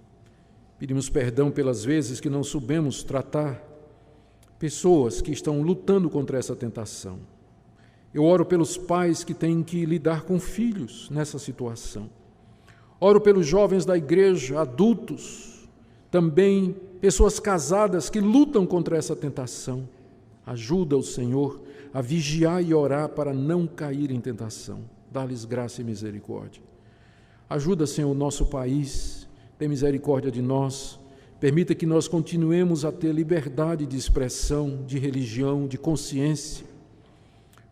pedimos perdão pelas vezes que não soubemos tratar pessoas que estão lutando contra essa tentação. Eu oro pelos pais que têm que lidar com filhos nessa situação. Oro pelos jovens da igreja, adultos, também pessoas casadas que lutam contra essa tentação. Ajuda o Senhor a vigiar e orar para não cair em tentação. Dá-lhes graça e misericórdia. Ajuda, Senhor, o nosso país, tem misericórdia de nós, permita que nós continuemos a ter liberdade de expressão, de religião, de consciência,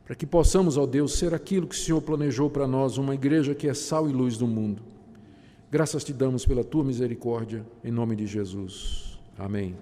para que possamos, ó Deus, ser aquilo que o Senhor planejou para nós, uma igreja que é sal e luz do mundo. Graças te damos pela tua misericórdia, em nome de Jesus. Amém.